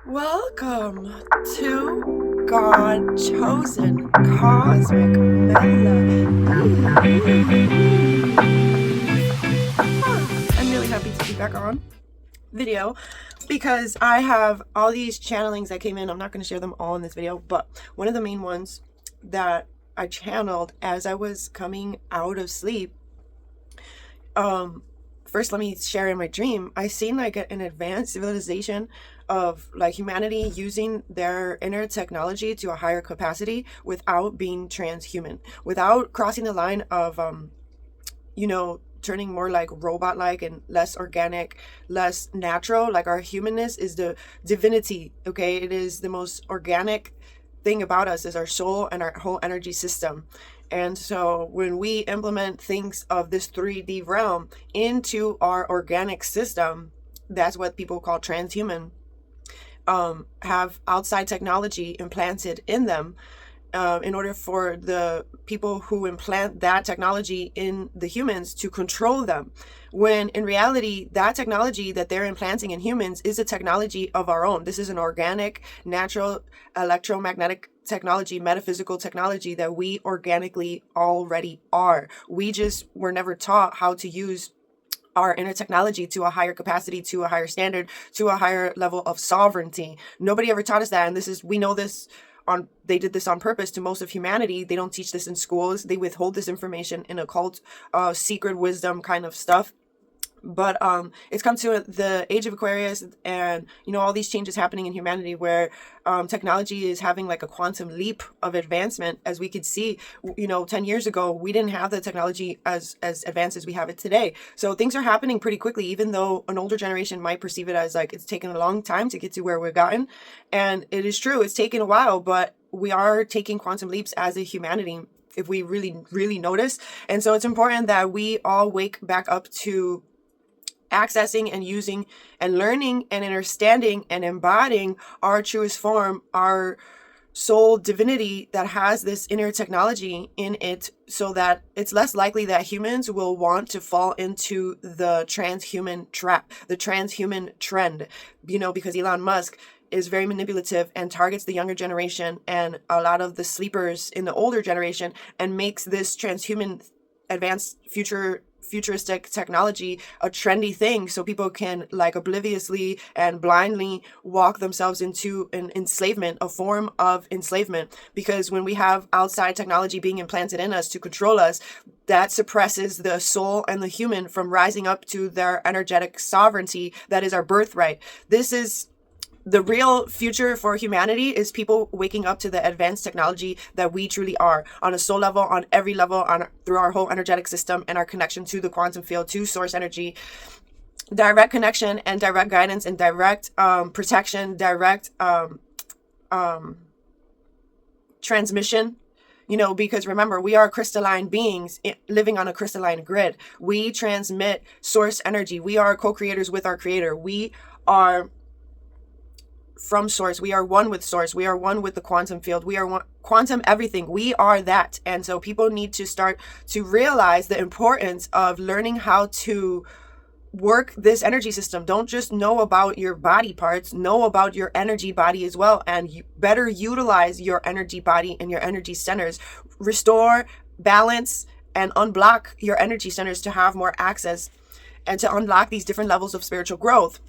Welcome to God Chosen Cosmic Melody. I'm really happy to be back on video because I have all these channelings that came in. I'm not going to share them all in this video, but one of the main ones that I channeled as I was coming out of sleep, first let me share in my dream, I seen like an advanced civilization of like humanity using their inner technology to a higher capacity without being transhuman, without crossing the line of turning more like robot like and less organic, less natural. Like our humanness is the divinity, okay? It is the most organic thing about us, is our soul and our whole energy system. And so when we implement things of this 3D realm into our organic system, that's what people call transhuman, have outside technology implanted in them, in order for the people who implant that technology in the humans to control them. When in reality, that technology that they're implanting in humans is a technology of our own. This is an organic, natural, electromagnetic technology, metaphysical technology that we organically already are. We just were never taught how to use our inner technology to a higher capacity, to a higher standard, to a higher level of sovereignty. Nobody ever taught us that. And we know this they did this on purpose to most of humanity. They don't teach this in schools. They withhold this information in occult, secret wisdom kind of stuff. But it's come to the age of Aquarius, and all these changes happening in humanity where technology is having like a quantum leap of advancement. As we could see, 10 years ago, we didn't have the technology as advanced as we have it today. So things are happening pretty quickly, even though an older generation might perceive it as like it's taken a long time to get to where we've gotten. And it is true, it's taken a while, but we are taking quantum leaps as a humanity if we really, really notice. And so it's important that we all wake back up to accessing and using and learning and understanding and embodying our truest form, our soul divinity that has this inner technology in it, so that it's less likely that humans will want to fall into the transhuman trap, the transhuman trend, because Elon Musk is very manipulative and targets the younger generation and a lot of the sleepers in the older generation, and makes this transhuman advanced futuristic technology a trendy thing, so people can like obliviously and blindly walk themselves into an enslavement, a form of enslavement. Because when we have outside technology being implanted in us to control us, that suppresses the soul and the human from rising up to their energetic sovereignty that is our birthright. This is the real future for humanity, is people waking up to the advanced technology that we truly are, on a soul level, on every level, through our whole energetic system and our connection to the quantum field, to source energy, direct connection and direct guidance and direct protection, direct transmission. Because remember, we are crystalline beings living on a crystalline grid. We transmit source energy. We are co-creators with our creator. We are from source. We are one with source. We are one with the quantum field. We are one, quantum everything. We are that. And so people need to start to realize the importance of learning how to work this energy system. Don't just know about your body parts, know about your energy body as well, and you better utilize your energy body and your energy centers. Restore, balance, and unblock your energy centers to have more access and to unlock these different levels of spiritual growth,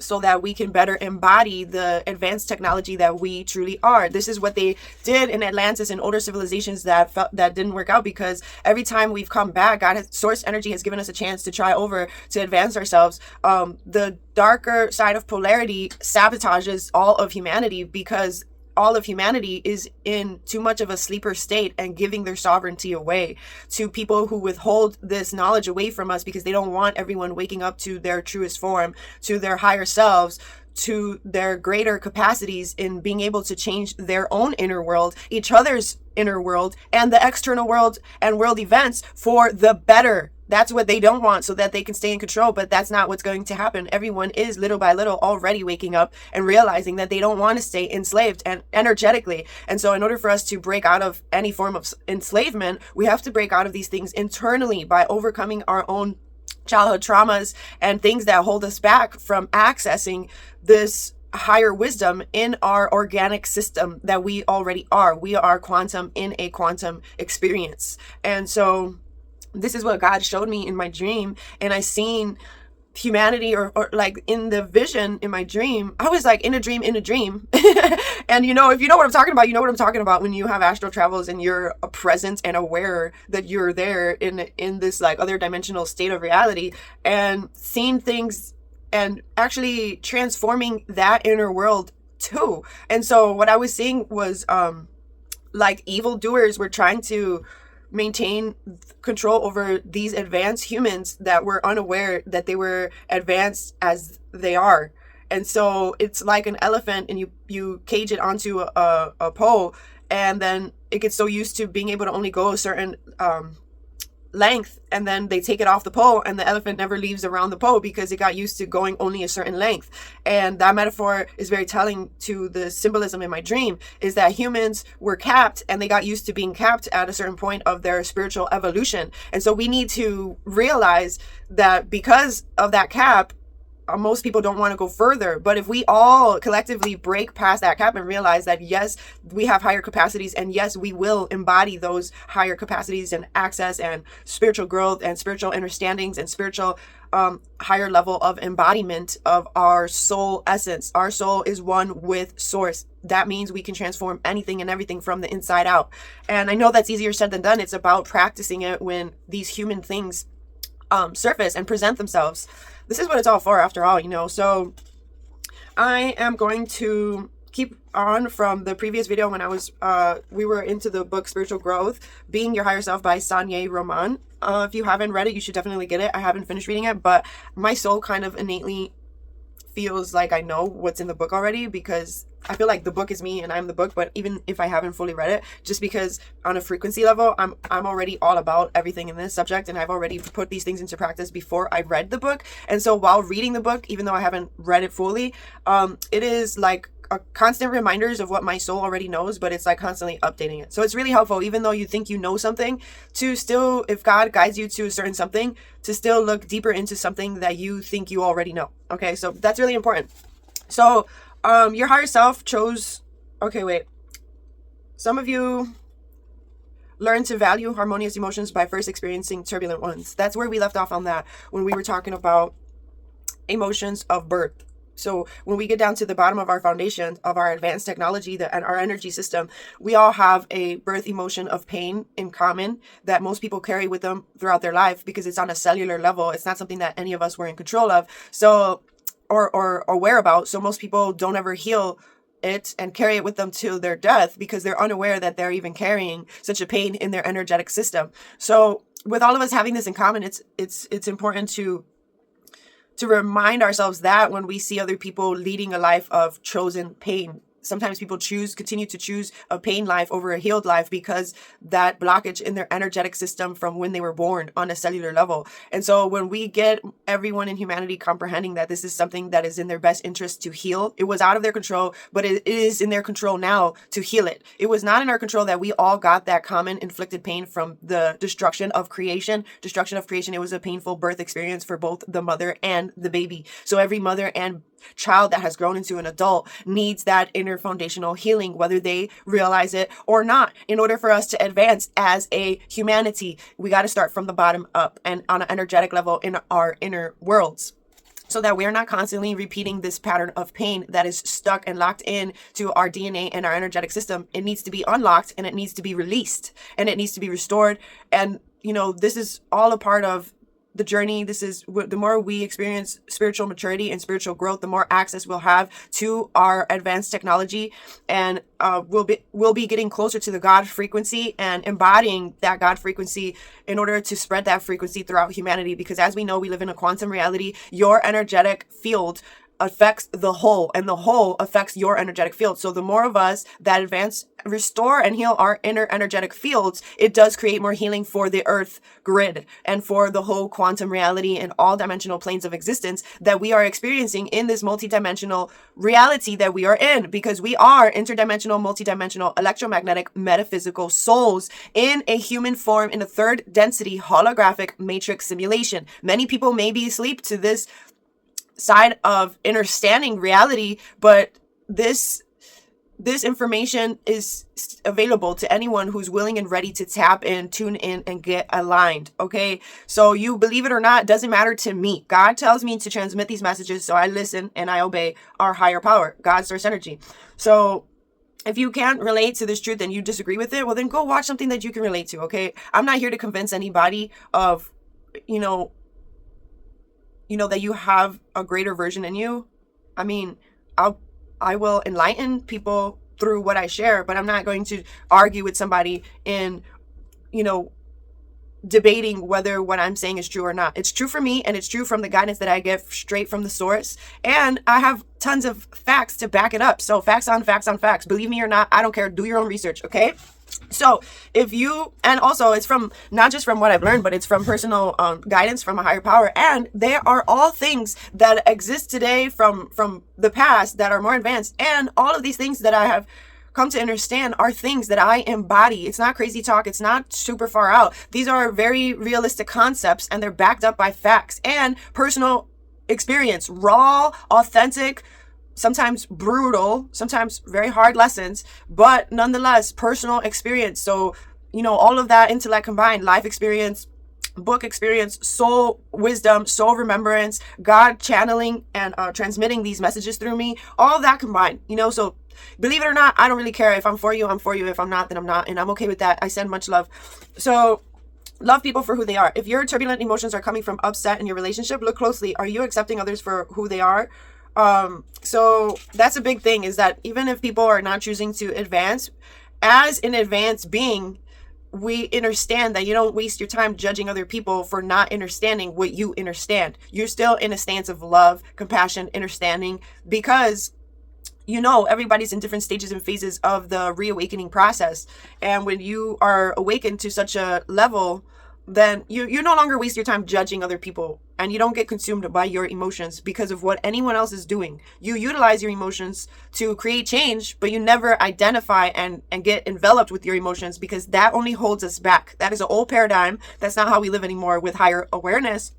so that we can better embody the advanced technology that we truly are. This is what they did in Atlantis and older civilizations that didn't work out, because every time we've come back, source energy has given us a chance to try over, to advance ourselves. The darker side of polarity sabotages all of humanity, because all of humanity is in too much of a sleeper state and giving their sovereignty away to people who withhold this knowledge away from us, because they don't want everyone waking up to their truest form, to their higher selves, to their greater capacities in being able to change their own inner world, each other's inner world, and the external world and world events for the better. That's what they don't want, so that they can stay in control. But that's not what's going to happen. Everyone is little by little already waking up and realizing that they don't want to stay enslaved and energetically. And so in order for us to break out of any form of enslavement, we have to break out of these things internally by overcoming our own childhood traumas and things that hold us back from accessing this higher wisdom in our organic system that we already are. We are quantum in a quantum experience. And so this is what God showed me in my dream. And I seen humanity, or like in the vision in my dream. I was like in a dream and you know, if you know what I'm talking about, you know what I'm talking about when you have astral travels and you're present and aware that you're there in this like other dimensional state of reality, and seeing things and actually transforming that inner world too. And so what I was seeing was like evildoers were trying to maintain control over these advanced humans that were unaware that they were advanced as they are. And so it's like an elephant, and you cage it onto a pole, and then it gets so used to being able to only go a certain length, and then they take it off the pole, and the elephant never leaves around the pole because it got used to going only a certain length. And that metaphor is very telling to the symbolism in my dream, is that humans were capped, and they got used to being capped at a certain point of their spiritual evolution. And so we need to realize that because of that cap, most people don't want to go further. But if we all collectively break past that cap and realize that yes, we have higher capacities, and yes, we will embody those higher capacities and access and spiritual growth and spiritual understandings and spiritual higher level of embodiment of our soul essence. Our soul is one with source. That means we can transform anything and everything from the inside out. And I know that's easier said than done. It's about practicing it when these human things surface and present themselves. This is what it's all for, after all, you know. So I am going to keep on from the previous video when I was we were into the book Spiritual Growth, Being Your Higher Self by Sanye Roman. If you haven't read it, you should definitely get it. I haven't finished reading it, but my soul kind of innately feels like I know what's in the book already, because I feel like the book is me and I'm the book. But even if I haven't fully read it, just because on a frequency level, I'm already all about everything in this subject, and I've already put these things into practice before I read the book. And so while reading the book, even though I haven't read it fully, it is like a constant reminders of what my soul already knows, but it's like constantly updating it. So it's really helpful, even though you think you know something, to still, if God guides you to a certain something, to still look deeper into something that you think you already know. Okay, so that's really important. So your higher self chose, okay, wait. Some of you learn to value harmonious emotions by first experiencing turbulent ones. That's where we left off on that, when we were talking about emotions of birth. So when we get down to the bottom of our foundation of our advanced technology and our energy system, we all have a birth emotion of pain in common that most people carry with them throughout their life, because it's on a cellular level. It's not something that any of us were in control of. So, or aware about. So most people don't ever heal it and carry it with them to their death, because they're unaware that they're even carrying such a pain in their energetic system. So with all of us having this in common, it's important to remind ourselves that when we see other people leading a life of chosen pain. Sometimes people continue to choose a pain life over a healed life, because that blockage in their energetic system from when they were born on a cellular level. And so when we get everyone in humanity comprehending that this is something that is in their best interest to heal, it was out of their control, but it is in their control now to heal it. It was not in our control that we all got that common inflicted pain from the destruction of creation. It was a painful birth experience for both the mother and the baby. So every mother and child that has grown into an adult needs that inner foundational healing, whether they realize it or not. In order for us to advance as a humanity, we got to start from the bottom up and on an energetic level in our inner worlds, so that we're not constantly repeating this pattern of pain that is stuck and locked in to our DNA and our energetic system. It needs to be unlocked, and it needs to be released, and it needs to be restored. And you know, this is all a part of the journey. This is the more we experience spiritual maturity and spiritual growth, the more access we'll have to our advanced technology, and we'll be getting closer to the God frequency and embodying that God frequency in order to spread that frequency throughout humanity. Because as we know, we live in a quantum reality. Your energetic field affects the whole, and the whole affects your energetic field. So the more of us that advance, restore, and heal our inner energetic fields, it does create more healing for the earth grid and for the whole quantum reality and all dimensional planes of existence that we are experiencing in this multidimensional reality that we are in, because we are interdimensional, multidimensional, electromagnetic, metaphysical souls in a human form in a third density holographic matrix simulation. Many people may be asleep to this side of understanding reality, but this information is available to anyone who's willing and ready to tap in, tune in, and get aligned. Okay. So you believe it or not, doesn't matter to me. God tells me to transmit these messages. So I listen and I obey our higher power, God's source energy. So if you can't relate to this truth and you disagree with it, well, then go watch something that you can relate to. Okay. I'm not here to convince anybody of, that you have a greater version in you. I mean, I will enlighten people through what I share, but I'm not going to argue with somebody in, debating whether what I'm saying is true or not. It's true for me, and it's true from the guidance that I get straight from the source. And I have tons of facts to back it up. So facts on facts on facts. Believe me or not, I don't care. Do your own research, okay? So and also it's from, not just from what I've learned, but it's from personal guidance from a higher power. And there are all things that exist today from the past that are more advanced. And all of these things that I have come to understand are things that I embody. It's not crazy talk. It's not super far out. These are very realistic concepts, and they're backed up by facts and personal experience, raw, authentic, sometimes brutal, sometimes very hard lessons, but nonetheless personal experience. So, all of that intellect combined, life experience, book experience, soul wisdom, soul remembrance, God channeling and transmitting these messages through me, all of that combined, so believe it or not, I don't really care. If I'm for you, I'm for you. If I'm not, then I'm not. And I'm okay with that. I send much love. So love people for who they are. If your turbulent emotions are coming from upset in your relationship, look closely. Are you accepting others for who they are? So that's a big thing, is that even if people are not choosing to advance, as an advanced being, we understand that you don't waste your time judging other people for not understanding what you understand. You're still in a stance of love, compassion, understanding, because everybody's in different stages and phases of the reawakening process. And when you are awakened to such a level, then you no longer waste your time judging other people, and you don't get consumed by your emotions because of what anyone else is doing. You utilize your emotions to create change, but you never identify and get enveloped with your emotions, because that only holds us back. That is an old paradigm. That's not how we live anymore with higher awareness,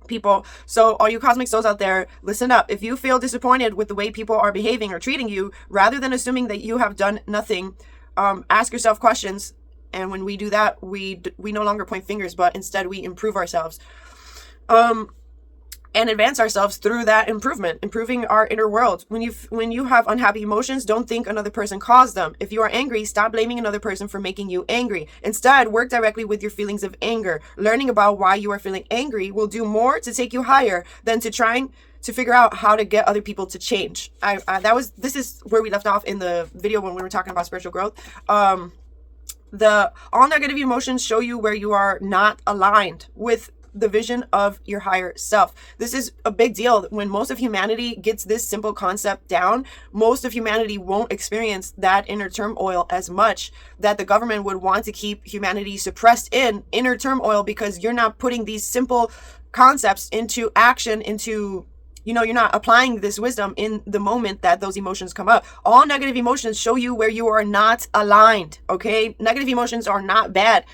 people. So all you cosmic souls out there, listen up. If you feel disappointed with the way people are behaving or treating you, rather than assuming that you have done nothing, ask yourself questions. And when we do that, we no longer point fingers, but instead we improve ourselves, and advance ourselves through that improving our inner world. When you have unhappy emotions, don't think another person caused them. If you are angry, stop blaming another person for making you angry. Instead, work directly with your feelings of anger. Learning about why you are feeling angry will do more to take you higher than to trying to figure out how to get other people to change. This is where we left off in the video when we were talking about spiritual growth. All negative emotions show you where you are not aligned with the vision of your higher self. This is a big deal. When most of humanity gets this simple concept down, most of humanity won't experience that inner turmoil as much that the government would want to keep humanity suppressed in inner turmoil, because you're not putting these simple concepts into action, you're not applying this wisdom in the moment that those emotions come up. All negative emotions show you where you are not aligned, okay? Negative emotions are not bad.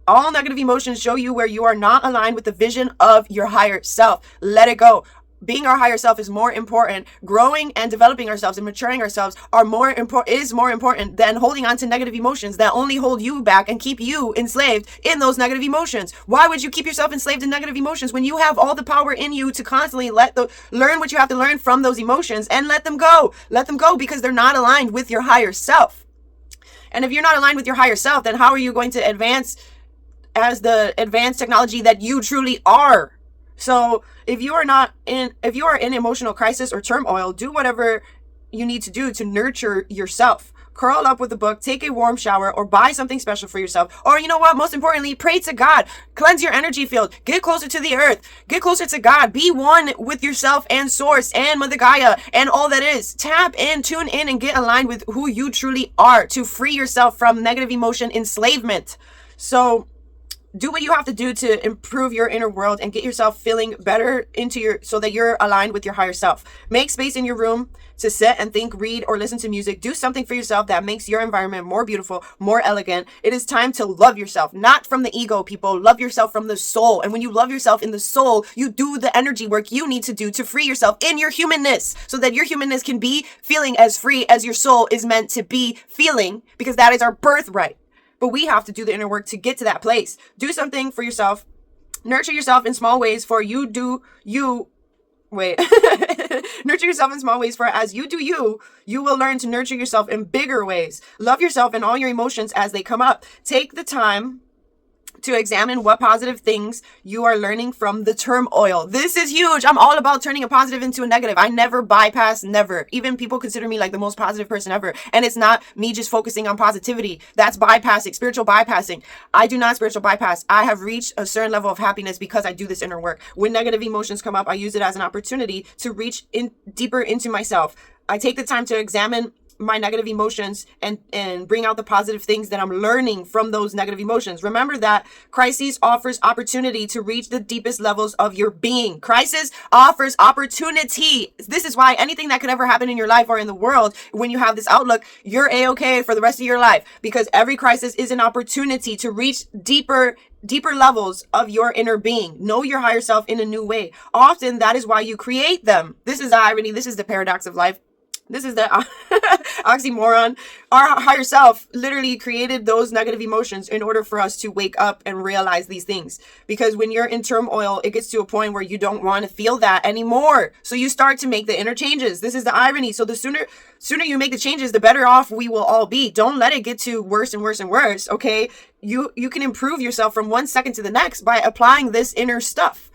All negative emotions show you where you are not aligned with the vision of your higher self. Let it go. Being our higher self is more important. Growing and developing ourselves and maturing ourselves is more important than holding on to negative emotions that only hold you back and keep you enslaved in those negative emotions. Why would you keep yourself enslaved in negative emotions when you have all the power in you to constantly learn what you have to learn from those emotions and let them go? Let them go, because they're not aligned with your higher self. And if you're not aligned with your higher self, then how are you going to advance as the advanced technology that you truly are? So if you are in emotional crisis or turmoil, do whatever you need to do to nurture yourself. Curl up with a book, take a warm shower, or buy something special for yourself. Or you know what? Most importantly, pray to God. Cleanse your energy field. Get closer to the earth. Get closer to God. Be one with yourself and Source and Mother Gaia and all that is. Tap in, tune in, and get aligned with who you truly are to free yourself from negative emotion enslavement. So do what you have to do to improve your inner world and get yourself feeling better so that you're aligned with your higher self. Make space in your room to sit and think, read, or listen to music. Do something for yourself that makes your environment more beautiful, more elegant. It is time to love yourself, not from the ego, people. Love yourself from the soul. And when you love yourself in the soul, you do the energy work you need to do to free yourself in your humanness, so that your humanness can be feeling as free as your soul is meant to be feeling, because that is our birthright. But we have to do the inner work to get to that place. Do something for yourself. Nurture yourself in small ways, for you do you. Wait. Nurture yourself in small ways, for as you do you, you will learn to nurture yourself in bigger ways. Love yourself and all your emotions as they come up. Take the time to examine what positive things you are learning from the turmoil. This is huge. I'm all about turning a positive into a negative. I never bypass, never. Even people consider me like the most positive person ever. And it's not me just focusing on positivity. That's bypassing, spiritual bypassing. I do not spiritual bypass. I have reached a certain level of happiness because I do this inner work. When negative emotions come up, I use it as an opportunity to reach in deeper into myself. I take the time to examine my negative emotions and bring out the positive things that I'm learning from those negative emotions. Remember that crisis offers opportunity to reach the deepest levels of your being. Crisis offers opportunity. This is why anything that could ever happen in your life or in the world, when you have this outlook, you're a-okay for the rest of your life, because every crisis is an opportunity to reach deeper levels of your inner being. Know your higher self in a new way. Often that is why you create them. This is the irony. This is the paradox of life. This is the oxymoron. Our higher self literally created those negative emotions in order for us to wake up and realize these things. Because when you're in turmoil, it gets to a point where you don't want to feel that anymore. So you start to make the inner changes. This is the irony. So the sooner you make the changes, the better off we will all be. Don't let it get to worse and worse and worse. Okay. You can improve yourself from one second to the next by applying this inner stuff.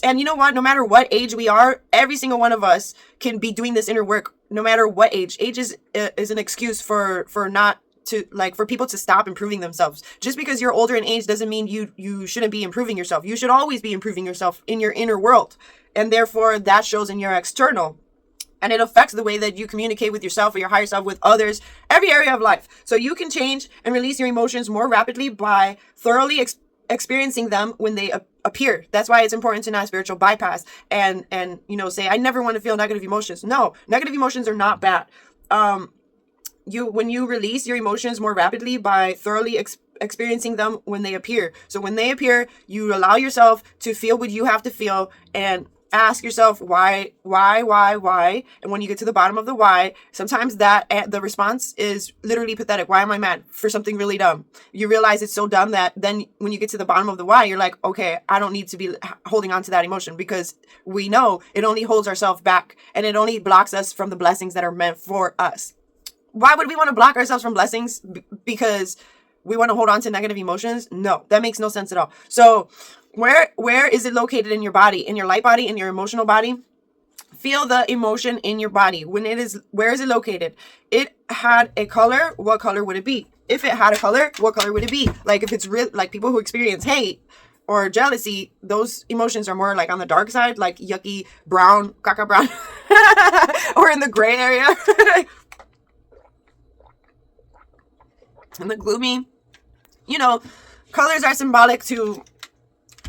And you know what? No matter what age we are, every single one of us can be doing this inner work. No matter what age. Age is an excuse for not to, like, for people to stop improving themselves. Just because you're older in age doesn't mean you shouldn't be improving yourself. You should always be improving yourself in your inner world, and therefore that shows in your external. And it affects the way that you communicate with yourself or your higher self, with others, every area of life. So you can change and release your emotions more rapidly by thoroughly experiencing them when they appear. That's why it's important to not spiritual bypass and say, I never want to feel negative emotions. No, negative emotions are not bad. When you release your emotions more rapidly by thoroughly experiencing them when they appear. So when they appear, you allow yourself to feel what you have to feel and ask yourself why. And when you get to the bottom of the why, sometimes the response is literally pathetic. Why am I mad for something really dumb? You realize it's so dumb that then when you get to the bottom of the why, you're like, okay, I don't need to be holding on to that emotion, because we know it only holds ourselves back and it only blocks us from the blessings that are meant for us. Why would we want to block ourselves from blessings? Because we want to hold on to negative emotions? No, that makes no sense at all. So where is it located in your body? In your light body, in your emotional body? Feel the emotion in your body. Where is it located? It had a color. What color would it be? If it had a color, what color would it be? Like, if it's real, like people who experience hate or jealousy, those emotions are more like on the dark side, like yucky brown, caca brown, or in the gray area. And the gloomy, colors are symbolic to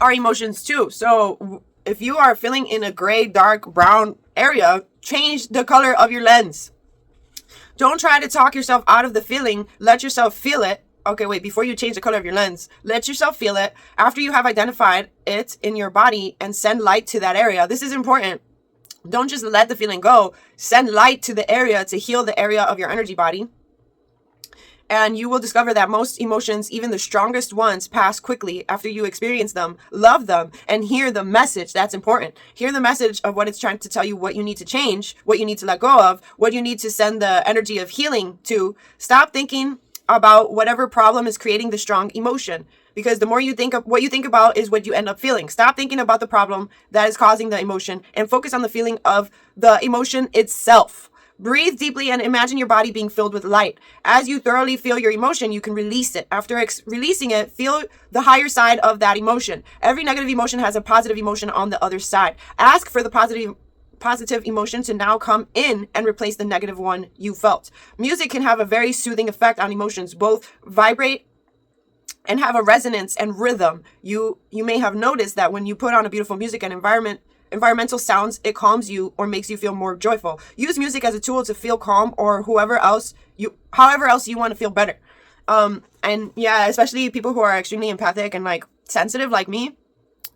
our emotions too. So if you are feeling in a gray, dark, brown area, change the color of your lens. Don't try to talk yourself out of the feeling. Let yourself feel it. Okay, wait, before you change the color of your lens, let yourself feel it after you have identified it in your body and send light to that area. This is important. Don't just let the feeling go. Send light to the area to heal the area of your energy body. And you will discover that most emotions, even the strongest ones, pass quickly after you experience them, love them, and hear the message. That's important. Hear the message of what it's trying to tell you, what you need to change, what you need to let go of, what you need to send the energy of healing to. Stop thinking about whatever problem is creating the strong emotion, because the more you think of what you think about is what you end up feeling. Stop thinking about the problem that is causing the emotion and focus on the feeling of the emotion itself. Breathe deeply and imagine your body being filled with light. As you thoroughly feel your emotion, you can release it. After releasing it, feel the higher side of that emotion. Every negative emotion has a positive emotion on the other side. Ask for the positive emotion to now come in and replace the negative one you felt. Music can have a very soothing effect on emotions. Both vibrate and have a resonance and rhythm. You may have noticed that when you put on a beautiful music and environmental sounds, it calms you or makes you feel more joyful. Use music as a tool to feel calm, or however else you want to feel better. And yeah, especially people who are extremely empathic and like sensitive like me.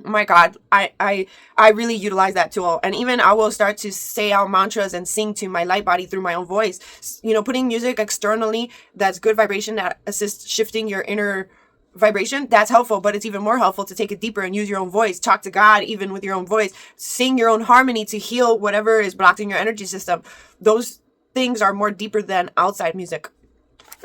Oh my God, I really utilize that tool. And even I will start to say out mantras and sing to my light body through my own voice. You know, putting music externally that's good vibration that assists shifting your inner vibration, that's helpful. But it's even more helpful to take it deeper and use your own voice. Talk to God even with your own voice. Sing your own harmony to heal whatever is blocked in your energy system. Those things are more deeper than outside music,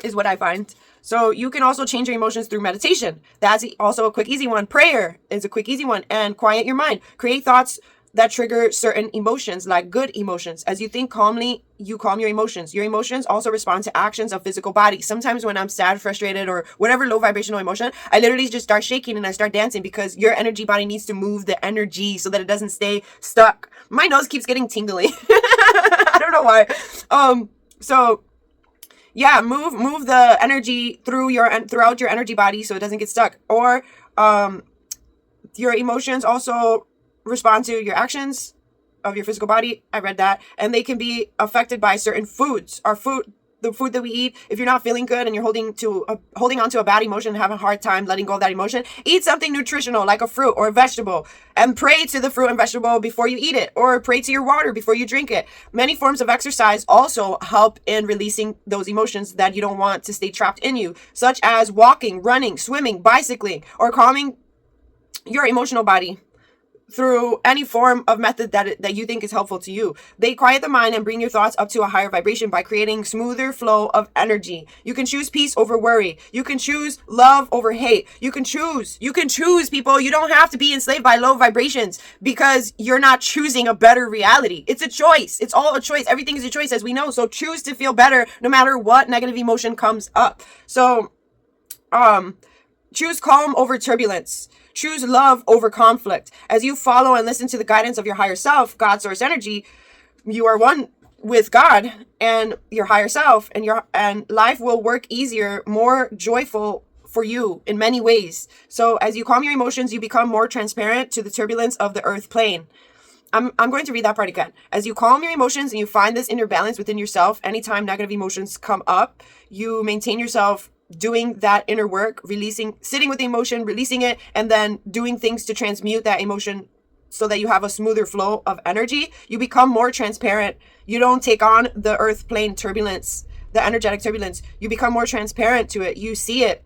is what I find. So you can also change your emotions through meditation. That's also a quick, easy one. Prayer is a quick, easy one. And quiet your mind. Create thoughts that trigger certain emotions, like good emotions. As you think calmly, you calm your emotions. Your emotions also respond to actions of physical body. Sometimes when I'm sad, frustrated, or whatever low vibrational emotion, I literally just start shaking and I start dancing, because your energy body needs to move the energy so that it doesn't stay stuck. My nose keeps getting tingly. I don't know why. So yeah, move the energy throughout your energy body so it doesn't get stuck. Or your emotions also respond to your actions of your physical body. I read that. And they can be affected by certain foods. The food that we eat. If you're not feeling good and you're holding on to a bad emotion and having a hard time letting go of that emotion, eat something nutritional like a fruit or a vegetable, and pray to the fruit and vegetable before you eat it, or pray to your water before you drink it. Many forms of exercise also help in releasing those emotions that you don't want to stay trapped in you, such as walking, running, swimming, bicycling, or calming your emotional body through any form of method that you think is helpful to you. They quiet the mind and bring your thoughts up to a higher vibration by creating smoother flow of energy. You can choose peace over worry. You can choose love over hate. You can choose, people. You don't have to be enslaved by low vibrations because you're not choosing a better reality. It's a choice. It's all a choice. Everything is a choice, as we know. So choose to feel better no matter what negative emotion comes up. So, choose calm over turbulence. Choose love over conflict. As you follow and listen to the guidance of your higher self, God, source energy, you are one with God and your higher self, and life will work easier, more joyful for you in many ways. So as you calm your emotions, you become more transparent to the turbulence of the earth plane. I'm going to read that part again. As you calm your emotions and you find this inner balance within yourself, anytime negative emotions come up, you maintain yourself doing that inner work, sitting with the emotion, releasing it, and then doing things to transmute that emotion so that you have a smoother flow of energy. You become more transparent. You don't take on the earth plane turbulence, the energetic turbulence. You become more transparent to it. You see it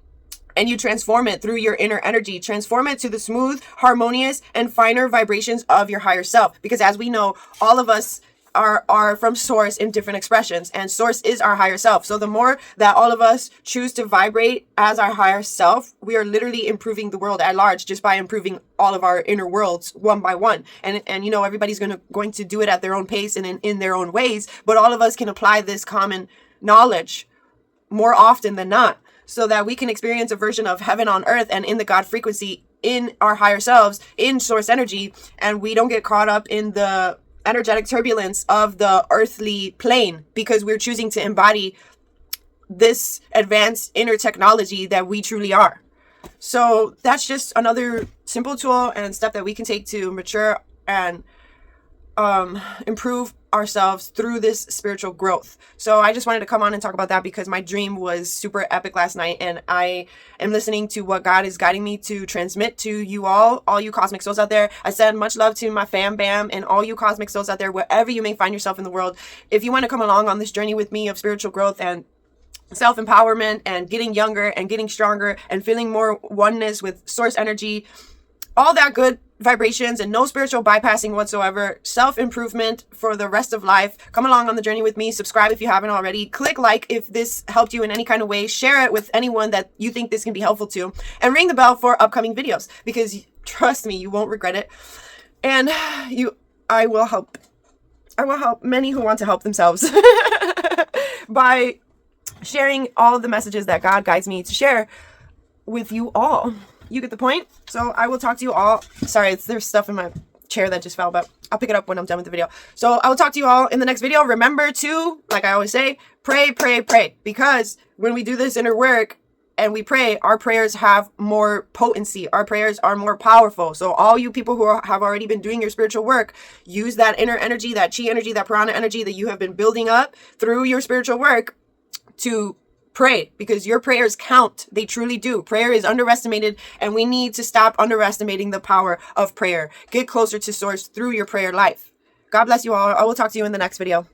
and you transform it through your inner energy. Transform it to the smooth, harmonious, and finer vibrations of your higher self. Because as we know, all of us are from source in different expressions, and source is our higher self. So the more that all of us choose to vibrate as our higher self, we are literally improving the world at large just by improving all of our inner worlds one by one. And you know, everybody's going to do it at their own pace and in their own ways, but all of us can apply this common knowledge more often than not, so that we can experience a version of heaven on earth and in the God frequency in our higher selves, in source energy, and we don't get caught up in the energetic turbulence of the earthly plane, because we're choosing to embody this advanced inner technology that we truly are. So that's just another simple tool and step that we can take to mature and improve ourselves through this spiritual growth. So I just wanted to come on and talk about that because my dream was super epic last night, and I am listening to what God is guiding me to transmit to you all you cosmic souls out there. I send much love to my fam bam and all you cosmic souls out there, wherever you may find yourself in the world. If you want to come along on this journey with me of spiritual growth and self-empowerment and getting younger and getting stronger and feeling more oneness with source energy, all that good vibrations and no spiritual bypassing whatsoever, self-improvement for the rest of life, come along on the journey with me. Subscribe if you haven't already. Click like if this helped you in any kind of way. Share it with anyone that you think this can be helpful to, and ring the bell for upcoming videos, because trust me, you won't regret it. And I will help many who want to help themselves by sharing all of the messages that God guides me to share with you all. You get the point? So I will talk to you all. Sorry, there's stuff in my chair that just fell, but I'll pick it up when I'm done with the video. So I will talk to you all in the next video. Remember to, like I always say, pray, pray, pray. Because when we do this inner work, and we pray, our prayers have more potency. Our prayers are more powerful. So all you people who have already been doing your spiritual work, use that inner energy, that chi energy, that prana energy that you have been building up through your spiritual work to pray, because your prayers count. They truly do. Prayer is underestimated, and we need to stop underestimating the power of prayer. Get closer to source through your prayer life. God bless you all. I will talk to you in the next video.